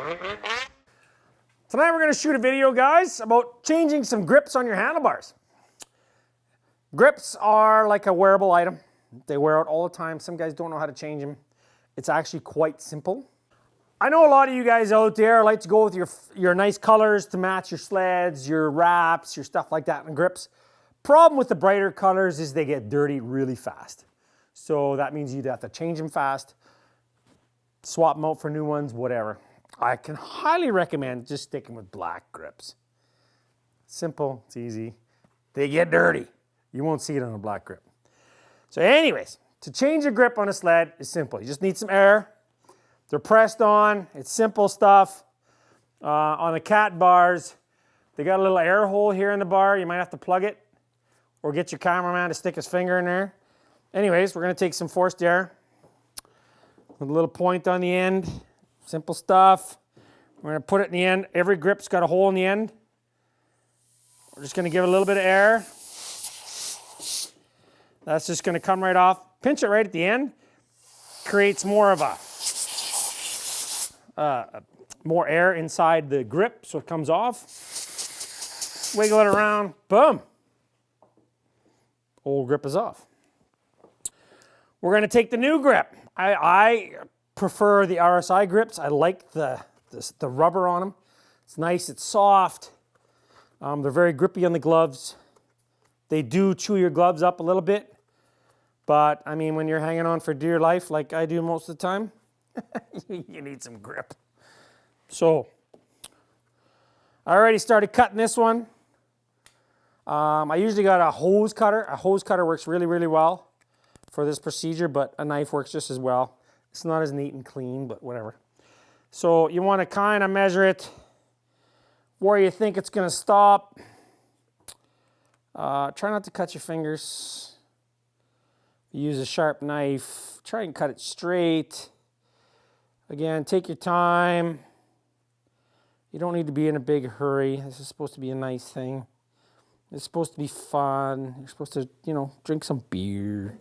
Tonight we're going to shoot a video, guys, about changing some grips on your handlebars. Grips are like a wearable item. They wear out all the time. Some guys don't know how to change them. It's actually quite simple. I know a lot of you guys out there like to go with your nice colors to match your sleds, your wraps, your stuff like that, and grips. Problem with the brighter colors is they get dirty really fast. So that means you'd have to change them fast, swap them out for new ones, whatever. I can highly recommend just sticking with black grips. Simple, it's easy. They get dirty. You won't see it on a black grip. So anyways, to change a grip on a sled is simple. You just need some air. They're pressed on. It's simple stuff. On the cat bars, they got a little air hole here in the bar. You might have to plug it or get your cameraman to stick his finger in there. Anyways, we're going to take some forced air with a little point on the end. Simple stuff. We're going to put it in the end. Every grip's got a hole in the end. We're just going to give it a little bit of air. That's just going to come right off. Pinch it right at the end. Creates more of more air inside the grip, so it comes off. Wiggle it around. Boom. Old grip is off. We're going to take the new grip. I prefer the RSI grips. I like the rubber on them. It's nice, it's soft. They're very grippy on the gloves. They do chew your gloves up a little bit, but I mean, when you're hanging on for dear life like I do most of the time, you need some grip. So, I already started cutting this one. I usually got a hose cutter. A hose cutter works really, really well for this procedure, but a knife works just as well. It's not as neat and clean, but whatever. So you want to kind of measure it where you think it's going to stop. Try not to cut your fingers. Use a sharp knife. Try and cut it straight. Again, take your time. You don't need to be in a big hurry. This is supposed to be a nice thing. It's supposed to be fun. You're supposed to, drink some beer.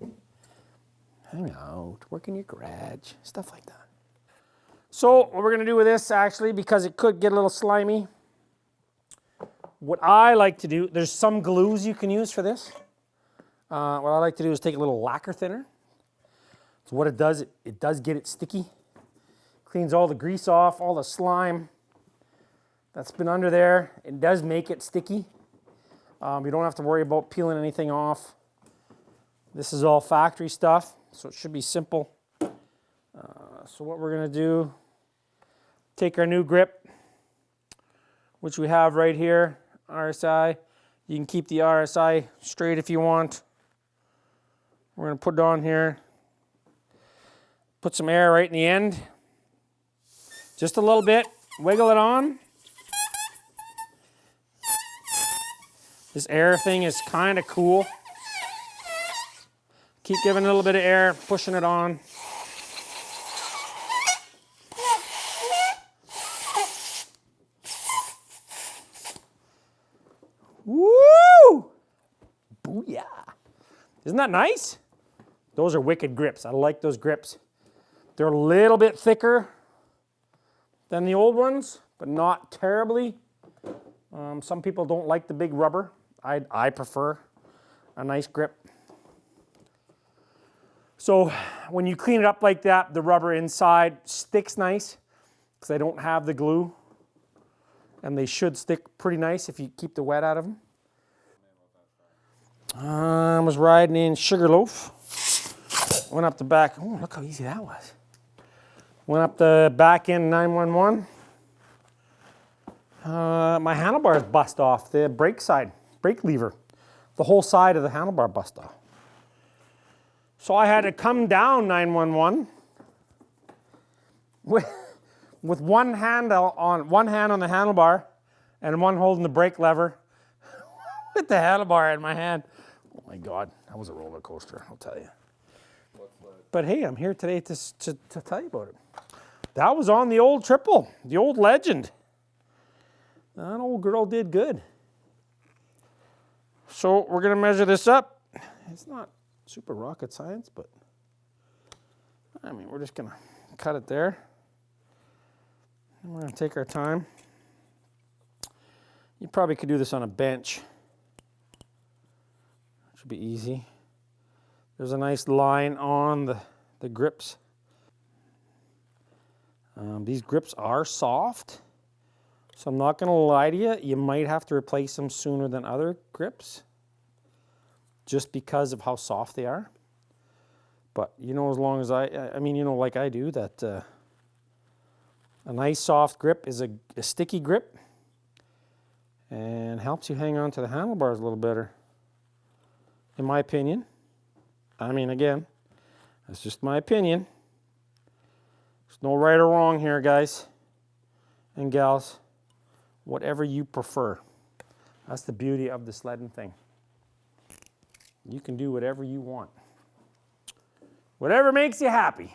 Hang out, work in your garage, stuff like that. So what we're going to do with this, actually, because it could get a little slimy, what I like to do, there's some glues you can use for this. What I like to do is take a little lacquer thinner. So what it does, it does get it sticky. Cleans all the grease off, all the slime that's been under there. It does make it sticky. You don't have to worry about peeling anything off. This is all factory stuff, so it should be simple. So what we're going to do, take our new grip, which we have right here, RSI. You can keep the RSI straight if you want. We're going to put it on here. Put some air right in the end. Just a little bit. Wiggle it on. This air thing is kind of cool. Keep giving a little bit of air, pushing it on. Woo! Booyah! Isn't that nice? Those are wicked grips. I like those grips. They're a little bit thicker than the old ones, but not terribly. Some people don't like the big rubber. I prefer a nice grip. So when you clean it up like that, the rubber inside sticks nice because they don't have the glue. And they should stick pretty nice if you keep the wet out of them. I was riding in Sugarloaf. Went up the back. Oh, look how easy that was. Went up the back end 911. My handlebars bust off. The brake lever. The whole side of the handlebar bust off. So I had to come down 911 with one hand on the handlebar and one holding the brake lever with the handlebar in my hand. Oh my God, that was a roller coaster, I'll tell you. But hey, I'm here today to tell you about it. That was on the old triple, the old Legend. That old girl did good. So we're gonna measure this up. It's not super rocket science, but I mean, we're just gonna cut it there. And we're going to take our time. You probably could do this on a bench. Should be easy. There's a nice line on the grips. These grips are soft, so I'm not going to lie to you. You might have to replace them sooner than other grips just because of how soft they are. But you know, as long as I mean, you know, like I do, that a nice soft grip is a sticky grip and helps you hang on to the handlebars a little better, in my opinion. I mean, again, that's just my opinion. There's no right or wrong here, guys and gals. Whatever you prefer. That's the beauty of the sledding thing. You can do whatever you want. Whatever makes you happy.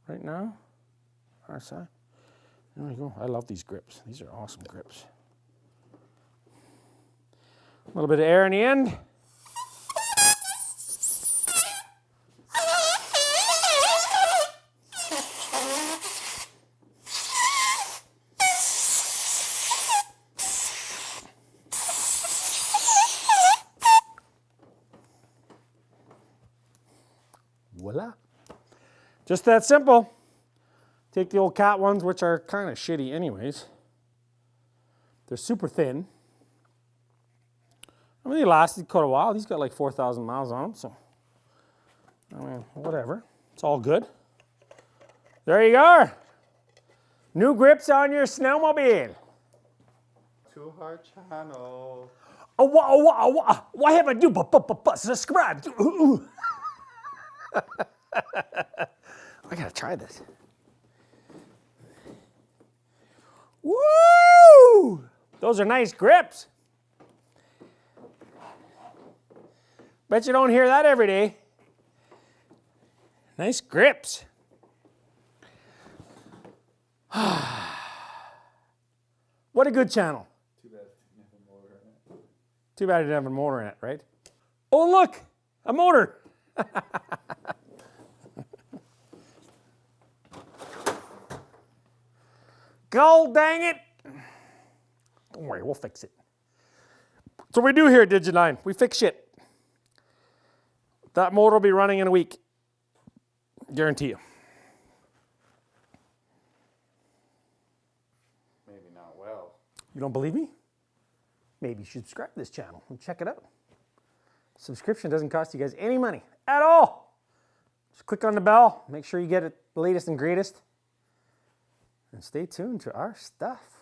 Right now, our side. There we go. I love these grips. These are awesome grips. A little bit of air in the end. Voila. Just that simple. Take the old cat ones, which are kind of shitty anyways. They're super thin. I mean, they lasted quite a while. These got like 4,000 miles on them, so I mean, whatever. It's all good. There you go. New grips on your snowmobile. To our channel. What have I do? Subscribe. I gotta try this. Woo! Those are nice grips. Bet you don't hear that every day. Nice grips. What a good channel. Too bad it didn't have a motor in it. Too bad it didn't have a motor in it, right? Oh, look, a motor. God dang it. Don't worry, we'll fix it. That's what we do here at Digidine. We fix shit. That motor will be running in a week. Guarantee you. Maybe not well. You don't believe me? Maybe you should subscribe to this channel and check it out. Subscription doesn't cost you guys any money at all. Just click on the bell. Make sure you get it the latest and greatest. And stay tuned to our stuff.